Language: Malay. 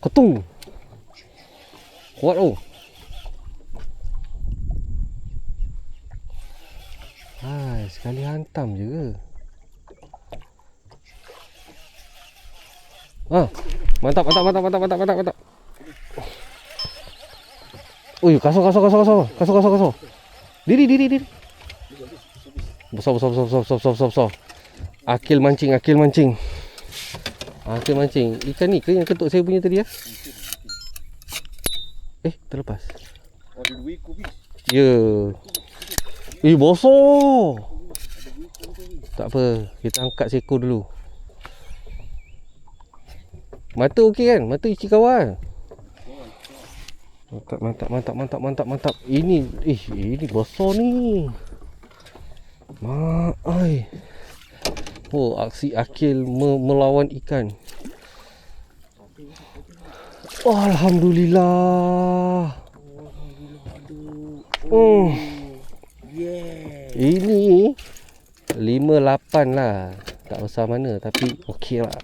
Ketung. Kuat oh. Hai, sekali hantam je ke? Mantap. Ui, kasar. Diri. Besar. Akil mancing. Ikan ni ke yang ketuk saya punya tadi ya? Terlepas. Ada 2 ekor bis. Ya. Bosor. Tak apa, kita angkat seekor dulu. Mata okey kan? Mata isi kawan. Mantap. Ini besar ni. Oh, aksi akil melawan ikan. Alhamdulillah. Ini 5-8 lah. Tak besar mana tapi okey lah.